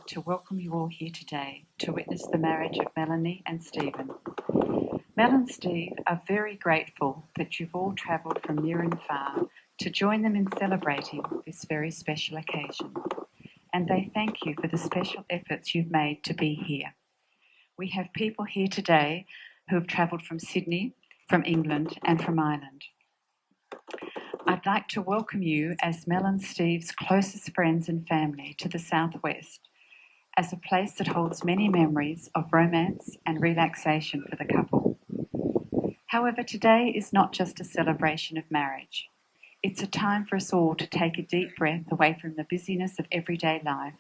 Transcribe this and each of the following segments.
to welcome you all here today to witness the marriage of Melanie and Stephen. Mel and Steve are very grateful that you've all travelled from near and far to join them in celebrating this very special occasion. And they thank you for the special efforts you've made to be here. We have people here today who have travelled from Sydney, from England, and from Ireland. I'd like to welcome you as Mel and Steve's closest friends and family to the Southwest, as a place that holds many memories of romance and relaxation for the couple. However, today is not just a celebration of marriage. It's a time for us all to take a deep breath away from the busyness of everyday life.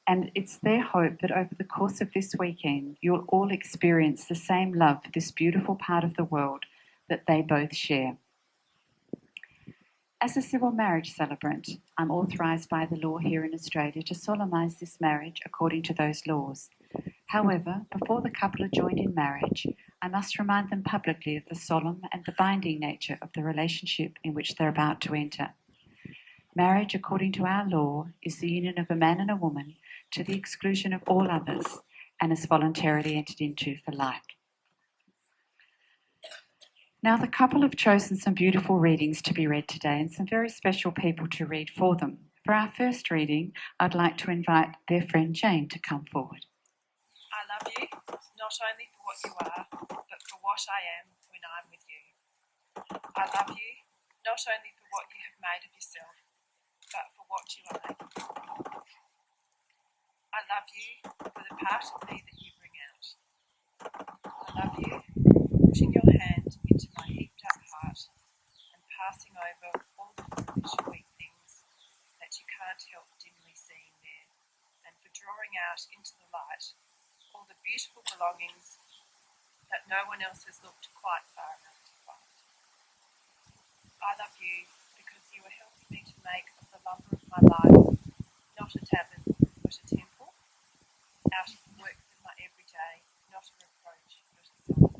And it's their hope that over the course of this weekend, you'll all experience the same love for this beautiful part of the world that they both share. As a civil marriage celebrant, I'm authorised by the law here in Australia to solemnise this marriage according to those laws. However, before the couple are joined in marriage, I must remind them publicly of the solemn and the binding nature of the relationship in which they're about to enter. Marriage, according to our law, is the union of a man and a woman to the exclusion of all others and is voluntarily entered into for life. Now, the couple have chosen some beautiful readings to be read today and some very special people to read for them. For our first reading, I'd like to invite their friend Jane to come forward. I love you, not only for what you are, but for what I am when I'm with you. I love you, not only for what you have made of yourself, but for what you are. I love you for the part of me that you bring out. I love you for putting your hand into my heaped up heart and passing over all the foolish, weak things that you can't help dimly seeing there, and for drawing out into the light all the beautiful belongings that no one else has looked quite far enough to find. I love you because you are helping me to make of the lumber of my life not a tavern, but a temple, out of the works of my everyday, not a reproach, but a song.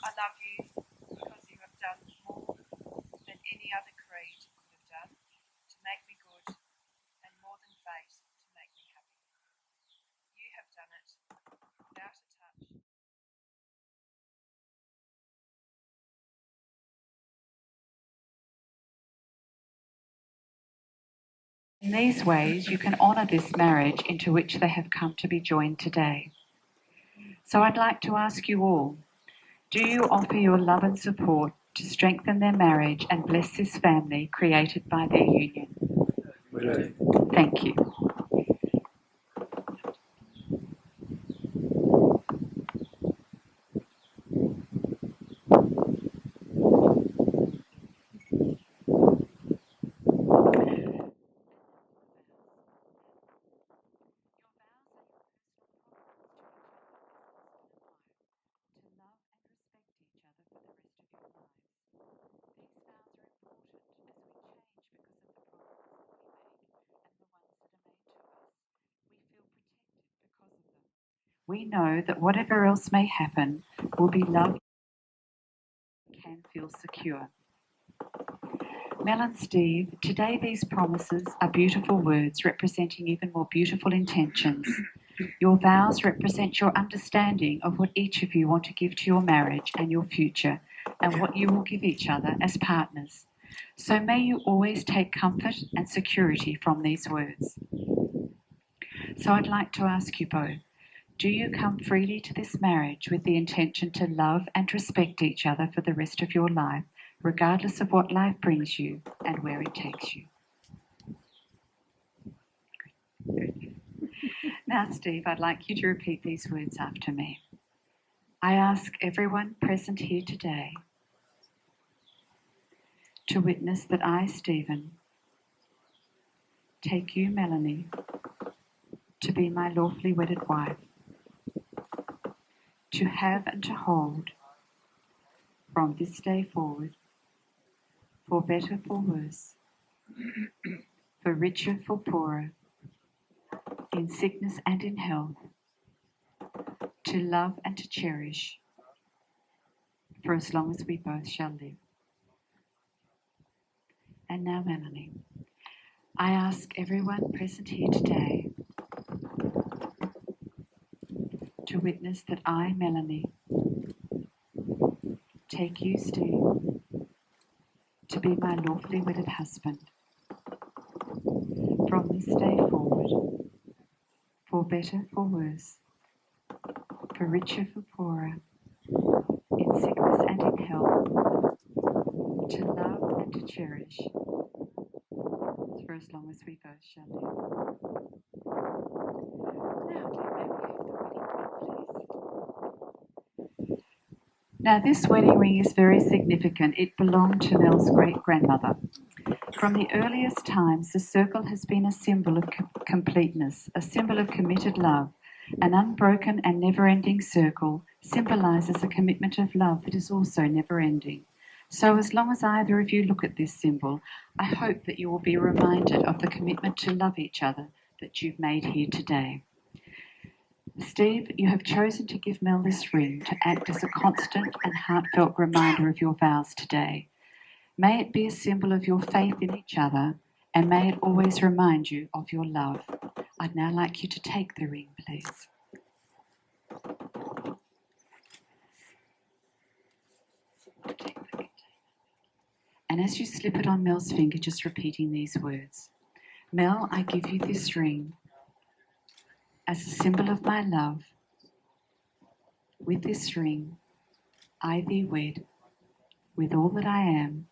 I love you because you have done more than any other creed could have done to make me good, and more than fate to make me happy. You have done it without a touch. In these ways, you can honour this marriage into which they have come to be joined today. So I'd like to ask you all, do you offer your love and support to strengthen their marriage and bless this family created by their union? We do. Thank you. We know that whatever else may happen will be loved and can feel secure. Mel and Steve, today these promises are beautiful words representing even more beautiful intentions. Your vows represent your understanding of what each of you want to give to your marriage and your future, and what you will give each other as partners. So may you always take comfort and security from these words. So I'd like to ask you both, do you come freely to this marriage with the intention to love and respect each other for the rest of your life, regardless of what life brings you and where it takes you? Good. Now, Steve, I'd like you to repeat these words after me. I ask everyone present here today to witness that I, Stephen, take you, Melanie, to be my lawfully wedded wife, to have and to hold from this day forward, for better, for worse, for richer, for poorer, in sickness and in health, to love and to cherish, for as long as we both shall live. And now, Melanie, I ask everyone present here today to witness that I, Melanie, take you, Steve, to be my lawfully wedded husband from this day forward, for better, for worse, for richer, for poorer, in sickness and in health, to love and to cherish, for as long as we both shall live. Now, dear, may we have the wedding ring, please? Now, this wedding ring is very significant. It belonged to Mel's great-grandmother. From the earliest times, the circle has been a symbol of completeness, a symbol of committed love. An unbroken and never-ending circle symbolises a commitment of love that is also never-ending. So as long as either of you look at this symbol, I hope that you will be reminded of the commitment to love each other that you've made here today. Steve, you have chosen to give Mel this ring to act as a constant and heartfelt reminder of your vows today. May it be a symbol of your faith in each other, and may it always remind you of your love. I'd now like you to take the ring, please. And as you slip it on Mel's finger, just repeating these words. Mel, I give you this ring as a symbol of my love. With this ring, I thee wed, with all that I am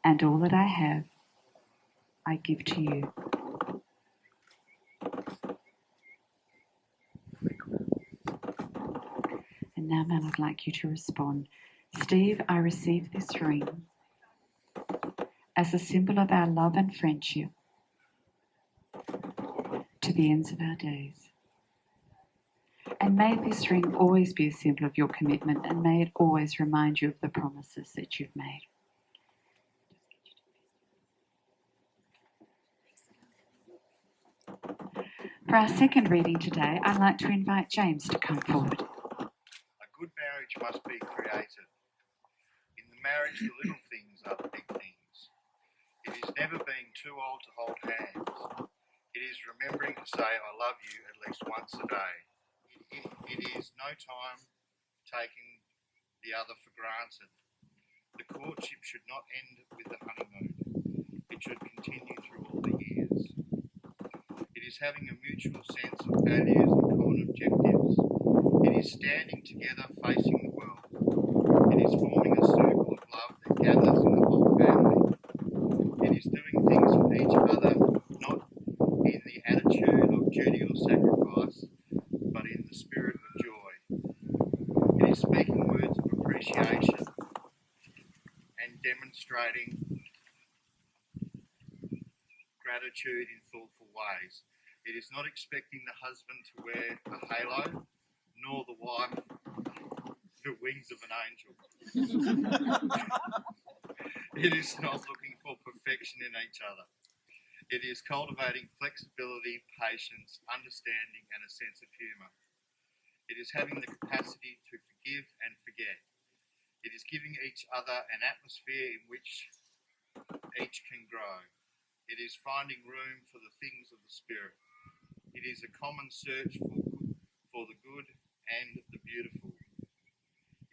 and all that I have, I give to you. And now, Mel, I'd like you to respond. Steve, I receive this ring as a symbol of our love and friendship to the ends of our days. And may this ring always be a symbol of your commitment, and may it always remind you of the promises that you've made. For our second reading today, I'd like to invite James to come forward. A good marriage must be created. In the marriage, the little things are the big things. It is never being too old to hold hands. It is remembering to say, I love you at least once a day. It is no time taking the other for granted. The courtship should not end with the honeymoon. It should continue through all the years. It is having a mutual sense of values and common objectives. It is standing together facing the world. It is forming a circle of love that gathers in the whole family. It is doing things for each other, not in the attitude of duty or sacrifice, but in the spirit of joy. It is speaking words of appreciation and demonstrating gratitude in thoughtful ways. It is not expecting the husband to wear a halo, nor the wife the wings of an angel. It is not looking for perfection in each other. It is cultivating flexibility, patience, understanding, and a sense of humour. It is having the capacity to forgive and forget. It is giving each other an atmosphere in which each can grow. It is finding room for the things of the Spirit. It is a common search for the good and the beautiful.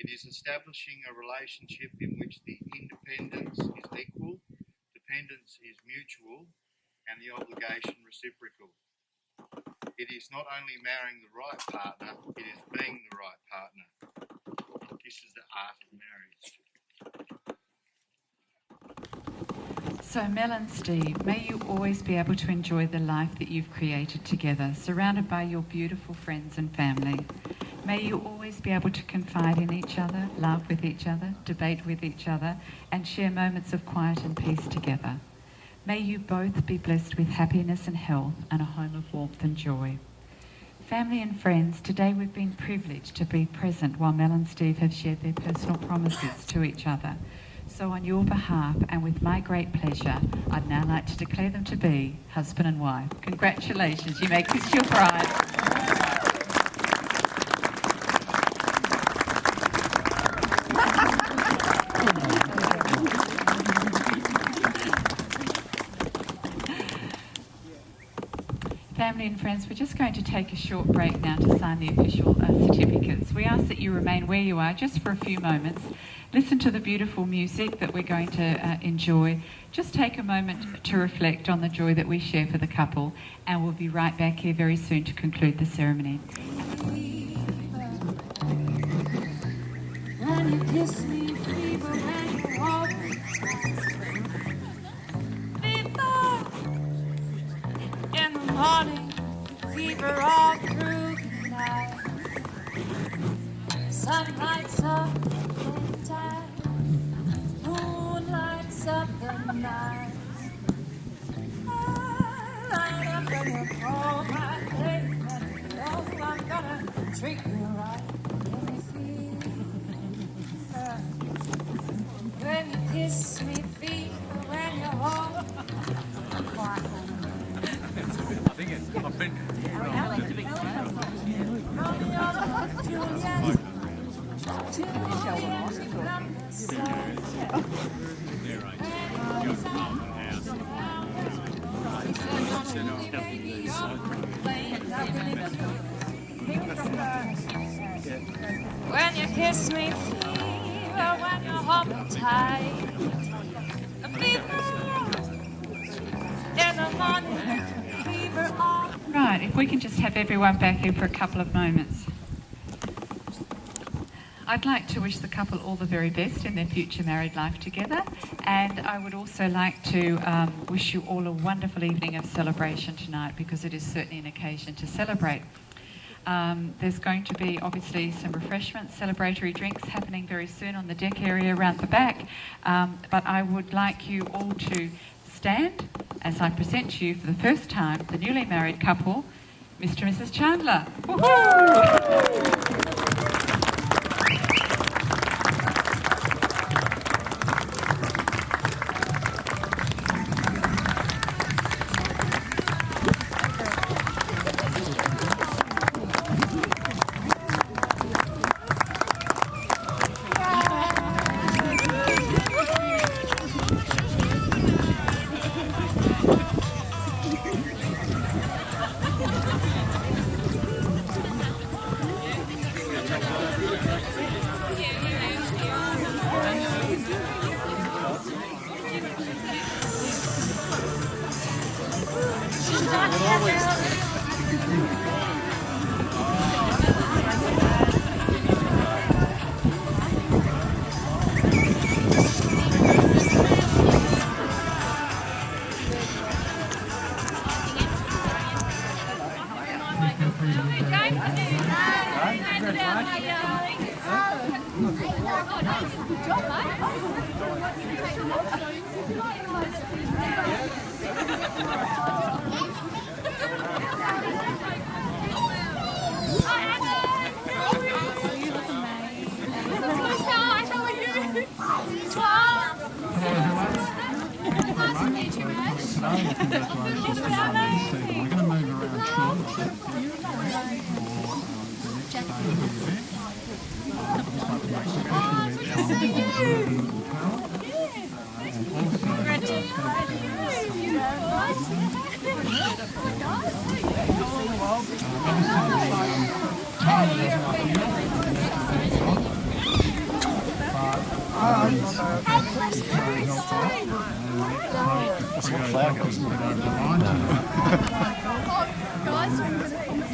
It is establishing a relationship in which the independence is equal, dependence is mutual, and the obligation reciprocal. It is not only marrying the right partner, it is being the right partner. This is the art of marriage. So Mel and Steve, may you always be able to enjoy the life that you've created together, surrounded by your beautiful friends and family. May you always be able to confide in each other, laugh with each other, debate with each other, and share moments of quiet and peace together. May you both be blessed with happiness and health and a home of warmth and joy. Family and friends, today we've been privileged to be present while Mel and Steve have shared their personal promises to each other. So on your behalf and with my great pleasure, I'd now like to declare them to be husband and wife. Congratulations, you may kiss your bride. Family family and friends, we're just going to take a short break now to sign the official certificates. We ask that you remain where you are just for a few moments. Listen to the beautiful music that we're going to enjoy. Just take a moment to reflect on the joy that we share for the couple, and we'll be right back here very soon to conclude the ceremony. When you kiss me, fever, when you hold me, fever in the morning, fever all through the night. Sun lights up the daytime, moon lights up the night. I light up when you call my name, and you know I'm gonna treat you right. Let me feel. When you kiss me, fever, when you hold me. I think I've been. When you kiss me, fever, when you hold me tight. Fever in the morning, fever all. Right, if we can just have everyone back here for a couple of moments. I'd like to wish the couple all the very best in their future married life together, and I would also like to wish you all a wonderful evening of celebration tonight, because it is certainly an occasion to celebrate. There's going to be obviously some refreshments, celebratory drinks happening very soon on the deck area around the back, but I would like you all to stand as I present to you for the first time the newly married couple, Mr. and Mrs. Chandler. Woohoo!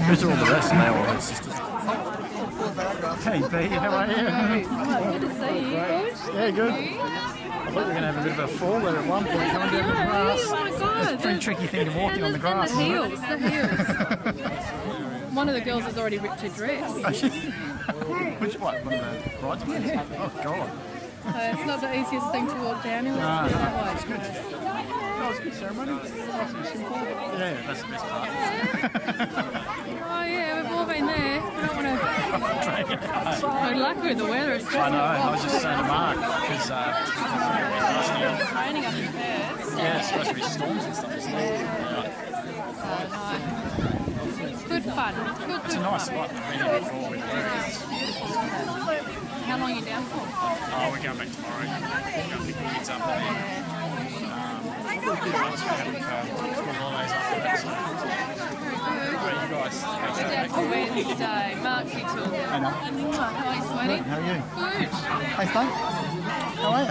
Who's all the rest? And they all have sisters. Hey B, how are you? Good to see you. Good. Yeah, good. I thought we were going to have a bit of a fall there at one point coming down the grass. Oh my God. It's a pretty tricky thing to walking on the grass. And the heels. One of the girls has already ripped her dress. Which one? One of the bridesmaids? Yeah. Oh God. It's not the easiest thing to walk down in. Let's put it that way. It's good. That was a good ceremony. Nice and simple. Yeah, that's the best part. Oh yeah, we've all been there. We don't want to. We're lucky with the weather. It's I know. I was just saying to Mark because it's raining up in Perth. yeah, it's supposed to be storms and stuff, isn't it? It's good fun. It's a nice spot. I've been here before with birds. How long are you down for? Oh, we're going back tomorrow. We're going to pick the kids up there. School holidays after that. So. For Wednesday. Mark's here too. I know. How are you, sweaty? How are you? Good. Hey, Steve. How are you?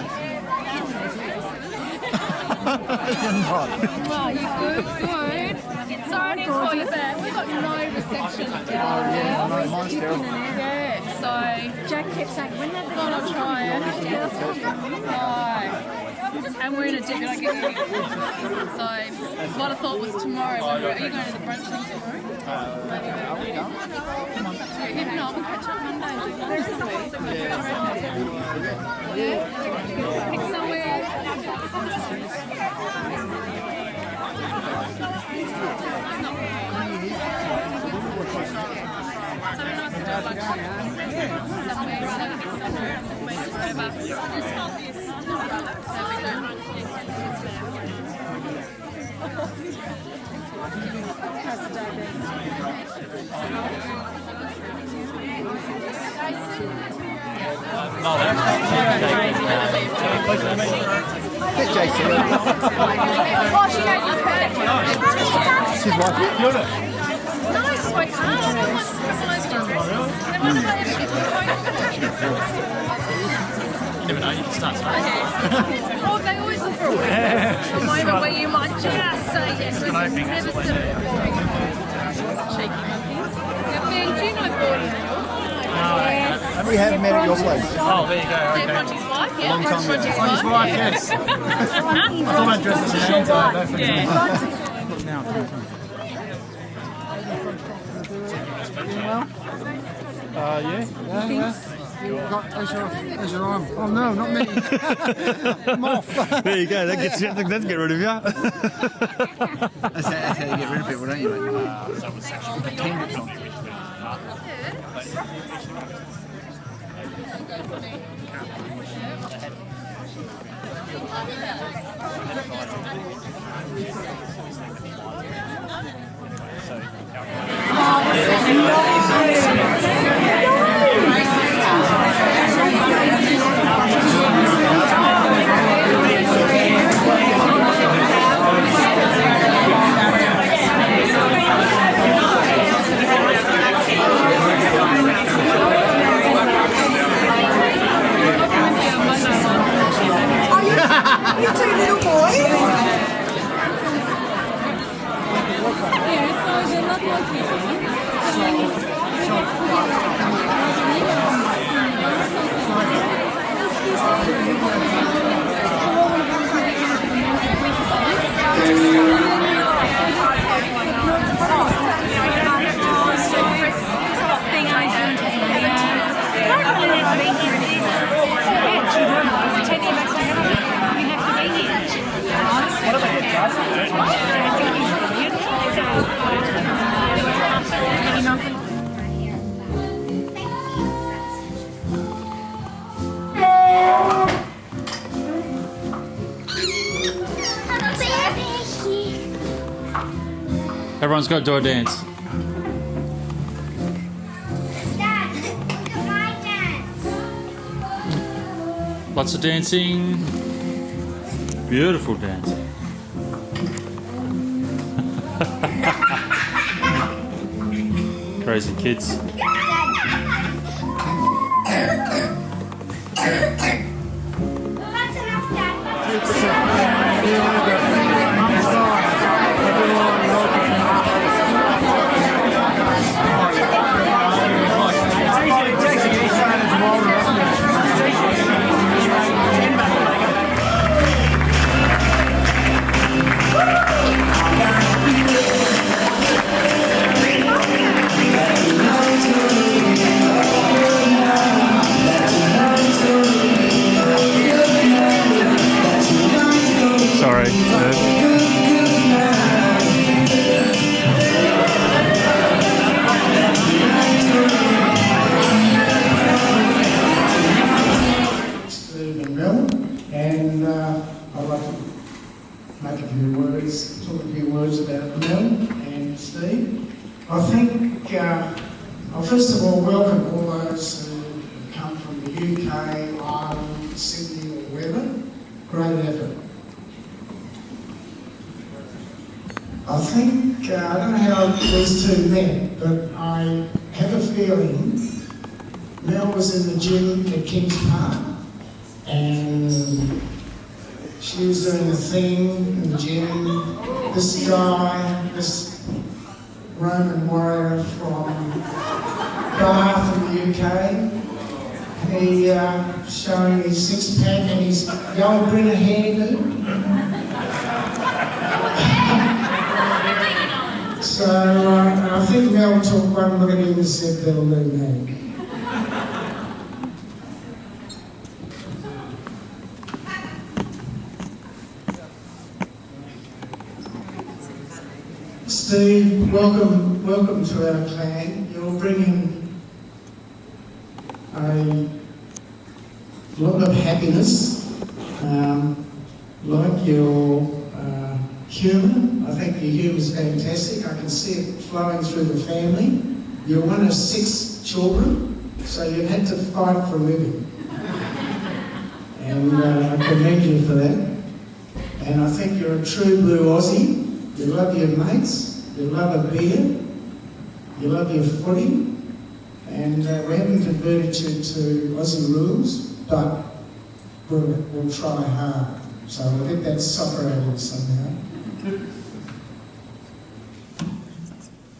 You're not. Oh, you good? Good. Sorry I didn't call you back. We've got no reception down there. No, mine's terrible. Yeah, so Jack kept saying, when are they thought I'd try it. No. And we're in a dip, I get you. So what I thought was tomorrow. Are you going to the brunch thing tomorrow? If not, we'll catch up Monday. Yeah. Pick somewhere. Something nice to do at lunchtime. Somewhere, Get Jason. Oh, she knows the perfect. She's like, you're it. nice, sweetheart. I don't want personalised dresses. Then why don't I ever get the You never know, you can start somewhere. Okay. Oh, they always look for a moment where you might just say yes. But never sort of cheeky monkeys. Now, Ben, do you know Gordy? And we have met at your place. Oh, there you go. They're Okay. Bronte's wife, yeah? Long time ago. Bronte's His wife, yes. I thought I'd dress as a hand As your arm. Oh no, not me. I'm off. There you go. That gets you. That's get rid of you. That's how you get rid of people, don't you? Pretend it's not. You two little boys? Everyone's got to do a dance. Dad, look at my dance. Lots of dancing. Beautiful dancing. Crazy kids. That's enough, Dad. Sorry. Steve and Mel, and I'd like to make a few words, talk a few words about Mel and Steve. I think I'll first of all welcome all those who come from the UK, Ireland, Sydney or wherever. Great effort. I think, I don't know how these two met, but I have a feeling Mel was in the gym at Kings Park and she was doing a thing in the gym. This guy, this Roman warrior from Bath in the UK, he showing his six-pack and his gold Brenner hairdo. So I think Mel took one look at him and said, that'll do me. Steve, welcome to our clan. You're bringing a lot of happiness, like your humour. I think your humour is fantastic. I can see it flowing through the family. You're one of 6 children, so you've had to fight for a living. And I commend you for that. And I think you're a true blue Aussie. You love your mates, you love a beer, you love your footy, and we haven't converted you to Aussie rules, but we'll try hard. So we'll get that soccer out of you somehow.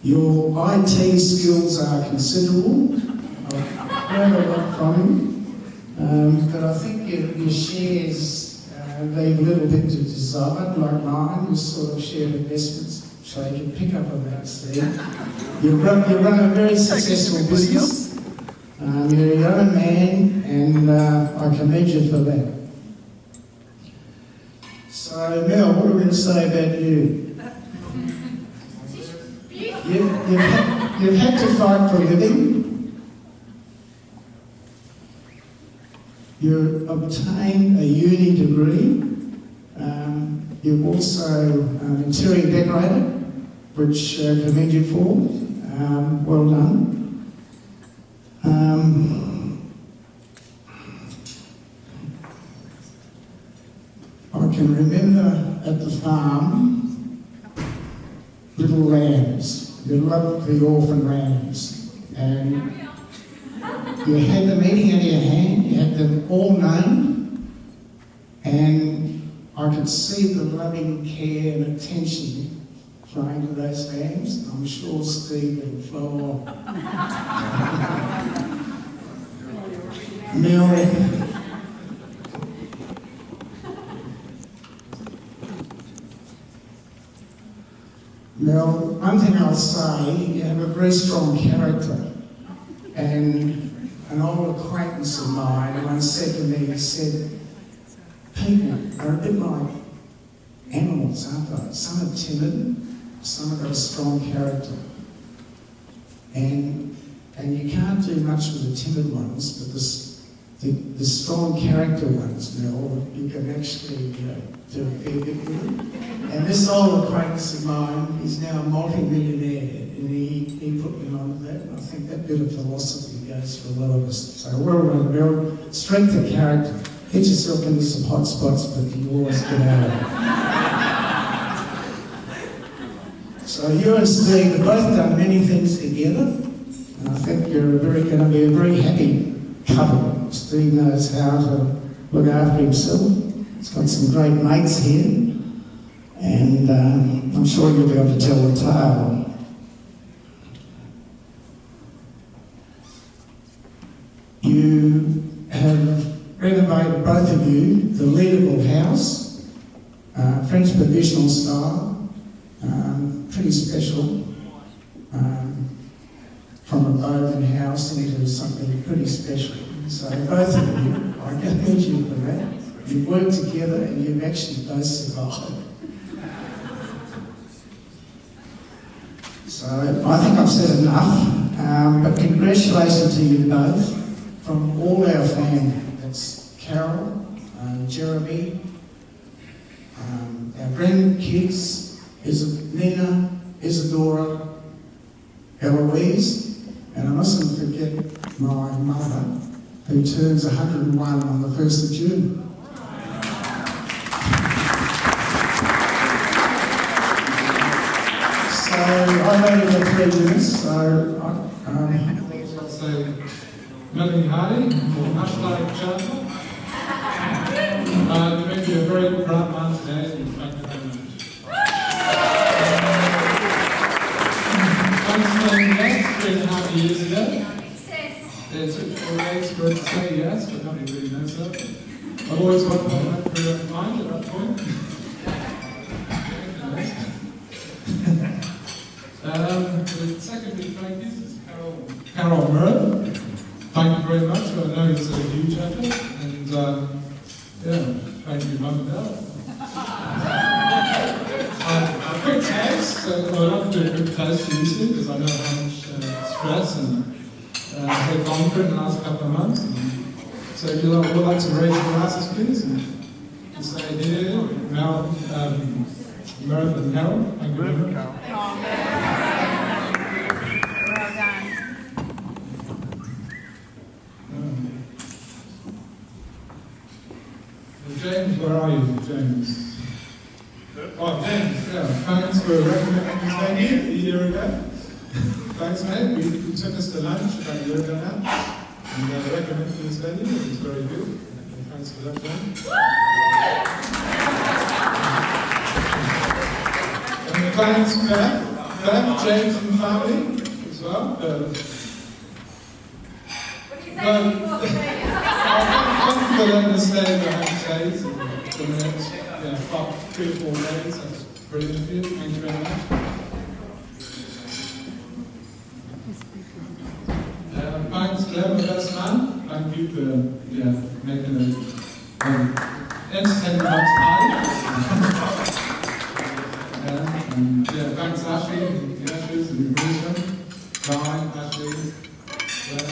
Your IT skills are considerable. I've learned a lot from you, but I think your shares leave a little bit to desire, like mine. You sort of shared investments, so you can pick up on that, Steve. You run a very successful business. You're a young man, and I commend you for that. So, Mel, what are we going to say about you? You've had to fight for a living. You obtained a uni degree. You're also an interior decorator, which I commend you for. Well done. I can remember at the farm, little lambs. You loved the orphan lambs. And you had them eating out of your hand, you had them all named, and I could see the loving care and attention flowing to those lambs. I'm sure Steve will flow on. Mel, one thing I'll say, you have a very strong character. And an old acquaintance of mine once said to me, he said, people are a bit like animals, aren't they? Some are timid, some have got a strong character. And you can't do much with the timid ones, but the strong character ones, Mel, you can actually do a fair bit with them. And this old acquaintance of mine is now a multi-millionaire, and he put me on to that, and I think that bit of philosophy goes for a lot of us. So well done, Mel. Strength of character. Get yourself into some hot spots, but you always get out of it. So you and Steve have both done many things together, and I think you're going to be a very happy couple. Steve knows how to look after himself. He's got some great mates here. And I'm sure you'll be able to tell the tale. You have renovated, both of you, the leadable house, French provisional style, pretty special, from a Bogan house into something pretty special. So both of you, I commend you for that. You've worked together and you've actually both survived. So I think I've said enough, but congratulations to you both from all our family. That's Carol, Jeremy, our grandkids, Nina, Isadora, Eloise, and I mustn't forget my mother, who turns 101 on the 1st of June. I'm only got 3 minutes, so I'll say Melanie Hardy, much like Chandler. You make me a very proud man today, and thank you very much. Thanks for saying yes 3.5 years ago. It took 4 days for it to say yes, but nobody really knows that. I've always wanted my career in mind at that point. The second big thank you is Carol Murray. Thank you very much. I know he's a huge effort, and thank you, Mum and Dad. A quick text. I'd like to do a quick test for you, because I know how much stress and they've gone through in the last couple of months. So if you would like to raise your glasses, please, and just say here, Mel, Meredith and Carol. Thank you very much. Well done. James, where are you, James? Oh, James, yeah. Thanks for recommending this venue a year ago. Thanks, mate. You took us to lunch about a year ago now, and recommended this venue. It was very good. Thanks for that, James. And thanks, Beth, James and family as well. Thank you for letting us stay behind the shades for the next 3 or 4 days. That's brilliant of you. Thank you very much. Thanks, Clem, the best man. Thank you for making an entertaining lunch time. Thanks, Ashley, and the Ashes, and Brisbane. Brian, Ashley, Clem,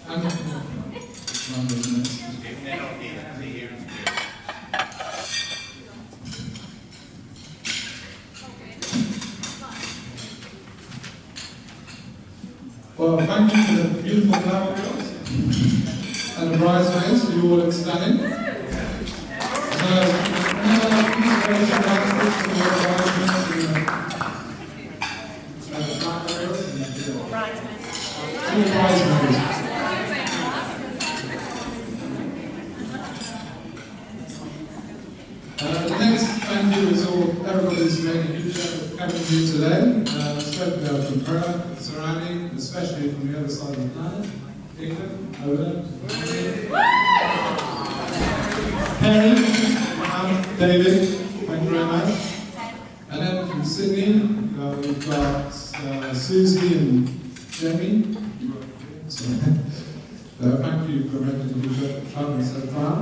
and well, thank you for the beautiful flower girls and the bridesmaids. You all look stunning. The next thank you is all everybody's made a huge effort coming here today. Especially from Perth, surrounding, especially from the other side of the planet. England, over there. Harry, David, thank you very much. And then from Sydney, we've got Susie and Jamie. So, thank you for making the huge effort traveling so far.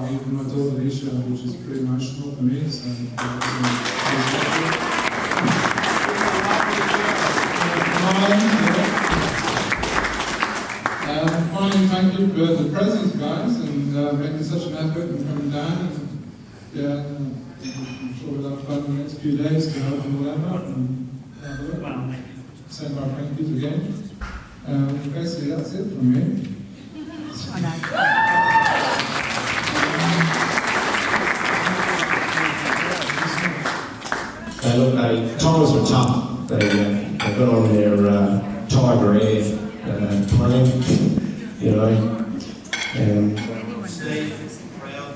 Even my daughter Alicia, which is pretty emotional for me, so finally, thank you for the presents, guys, and making such an effort and coming down. And, I'm sure we'll have fun in the next few days to help them all out and send our thank yous again. Basically, that's it from me. Look, times were tough. They got on their Tiger Air plane, you know, and Steve, proud,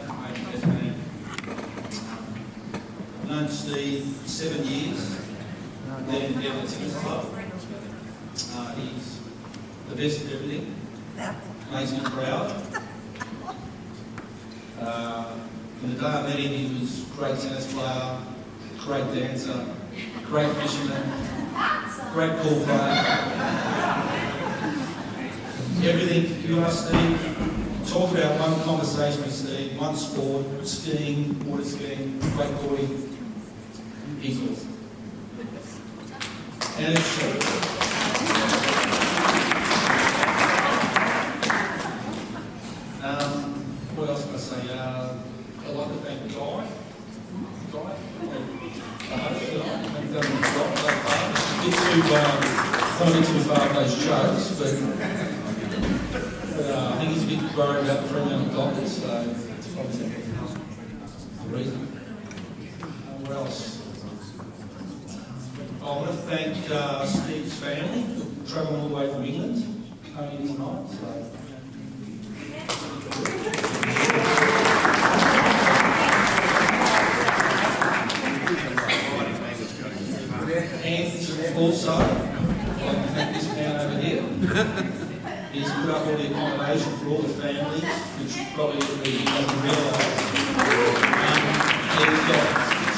I've known Steve 7 years, led him together to his club. He's the best at everything, makes me proud. From the day I met him, he was a great tennis player, great dancer, great fisherman, great ball player. Everything you ask Steve, talk about one conversation with Steve, one sport, skiing, water skiing, wakeboarding, he's awesome. And it's true. What else can I say? I'd like to thank Guy. Not too far those jokes, but But I think he's a bit worried about the Fremantle Dockers, so that's probably the reason. What else? I want to thank Steve's family for travelling all the way from England, coming in tonight. And also, I want to thank this man over here. He's put up all the accommodation for all the families, which probably he doesn't realise. He's got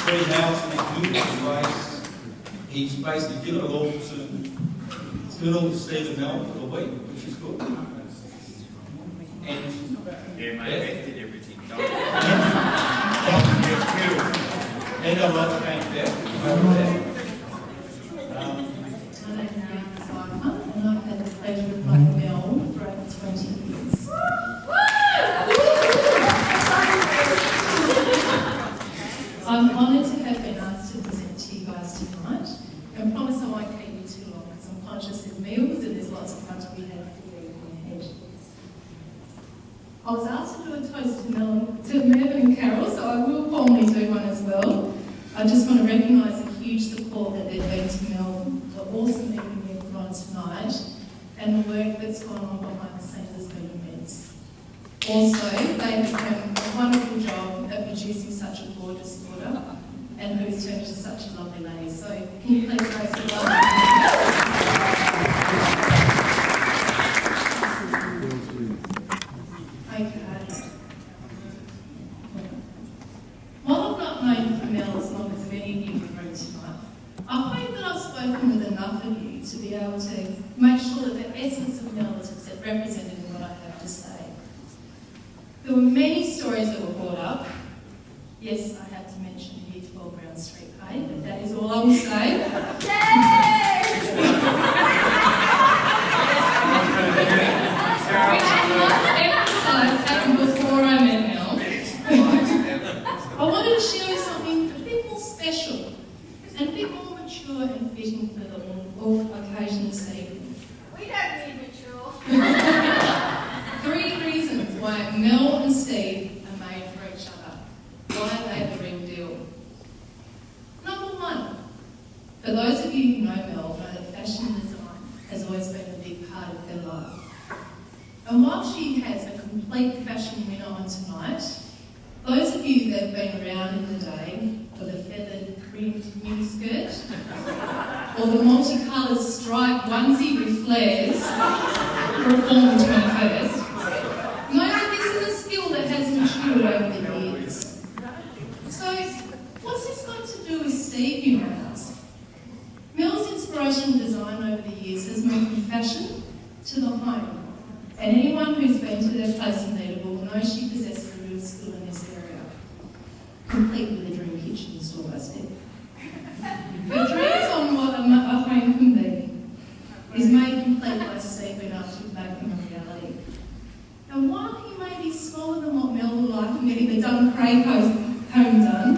3 houses in a beautiful place. He's basically given it all to Steve and Mel for the week, which is good. And Yeah, mate, did everything. And I'd like to thank Beth over there. And I've had the pleasure of knowing Mel for over 20 years. I'm honoured to have been asked to present to you guys tonight, and I promise I won't keep you too long because I'm conscious there's meals and there's lots of fun to be had for you in your head. I was asked to do a toast to Mervyn and Carol, so I will formally do one as well. I just want to recognise the huge support that they've been to Mel, the awesome evening we've put on tonight, and the work that's gone on behind the scenes has been immense. Also, they've done a wonderful job at producing such a gorgeous daughter, and who's turned into such a lovely lady. So, can you please raise your love? Okay. While I've not known Mel as long as many of you in the room tonight, I hope that I've spoken with enough of you to be able to make sure that the essence of Mel is represented in what I have to say. There were many stories that were brought up. Yes, I have to mention the Youth 12 Brown Street Pay, but that is all I will say. Which happened before I met Mel. I wanted to share something a bit more special and a bit more mature and fitting for the all occasion this evening. We don't need mature. 3 reasons why Mel and Steve are made for each other. Why are they the real deal? Number 1, for those of you who know Mel, know that fashion design has always been a big part of her life. And while she has a complete fashion winner on tonight, those of you that have been around in the day for the feathered trimmed miniskirt or the multicoloured striped onesie with flares for a formal 21st, know that this is a skill that has matured over the years. So, what's this got to do with Steve, you might ask? Mel's inspirational design over the years has moved from fashion to the home. And anyone who's been to their place in Needable knows she possesses a real skill in this area, complete with a dream kitchen store by step. Her dreams on what a home can be is made complete by Steve being able to make them a reality. And while he may be smaller than what Mel would like in getting the Dun Craig home done,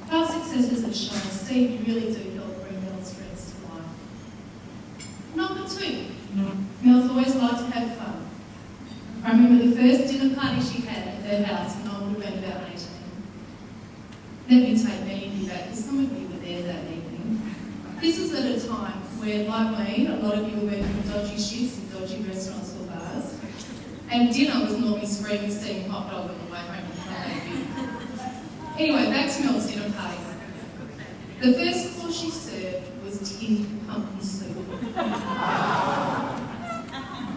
our successes have shown Steve really do help bring Mel's dreams to life. Number 2, Mel's always liked to have fun. I remember the first dinner party she had at their house when I would have been about 18. Let me take many of you back, because some of you were there that evening. This was at a time where, like me, a lot of you were working in dodgy shifts in dodgy restaurants or bars, and dinner was normally screaming, steaming hot dog on the way home from the baby. Anyway, back to Mel's dinner party. The first course she served was tinned pumpkin soup.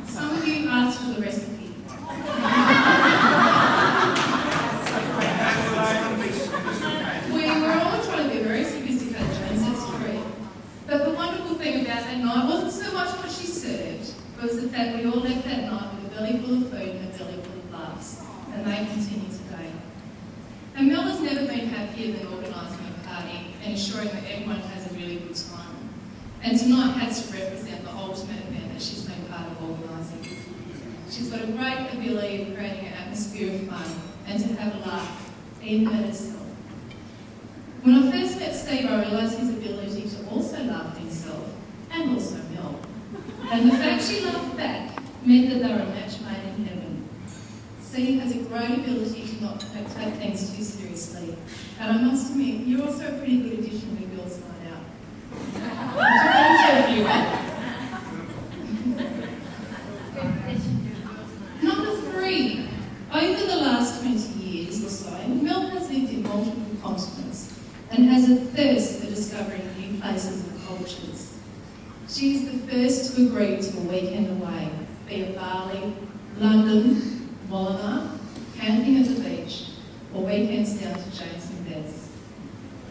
Some of you asked for the recipe. We were all trying to be very sophisticated, James, that's true. But the wonderful thing about that night wasn't so much what she served, it was the fact we all left that night with a belly full of food and a belly full of laughs, and they continue today. And Mel has never been happier than organising a party and ensuring that everyone has a really good time. And tonight has to represent the ultimate event that she's been part of organising. She's got a great ability of creating an atmosphere of fun and to have a laugh, even at herself. When I first met Steve, I realised his ability to also laugh at himself and also Mel. And the fact she laughed back meant that they were a match made in heaven. Steve has a great ability to not take things too seriously. And I must admit, you're also a pretty good addition to Girls' Night Out. Number 3. Over the last 20 years or so, Mel has lived in multiple continents and has a thirst for discovering new places and cultures. She is the first to agree to a weekend away, be it Bali, London, Mollina, camping at the beach, or weekends down to James and Bess.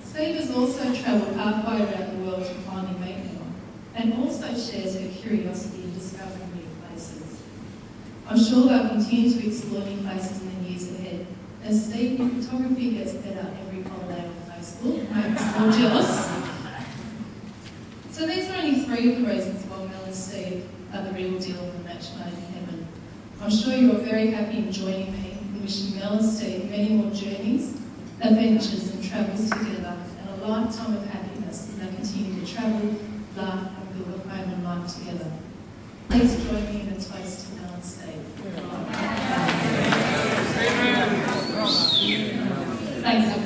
Steve has also travelled halfway around the world to finally meet Mel, and also shares her curiosity in discovering new places. I'm sure they'll continue to explore new places in the years ahead, as Steve, your photography gets better every holiday on Facebook, makes us more jealous. So these are only 3 of the reasons why Mel and Steve are the real deal and the match made in heaven. I'm sure you are very happy in joining me in wishing Mel and Steve many more journeys, adventures and travels together, and a lifetime of happiness as they continue to travel, laugh and build a home and life together. Please join me in a toast to Mel and Steve. Thanks, everyone.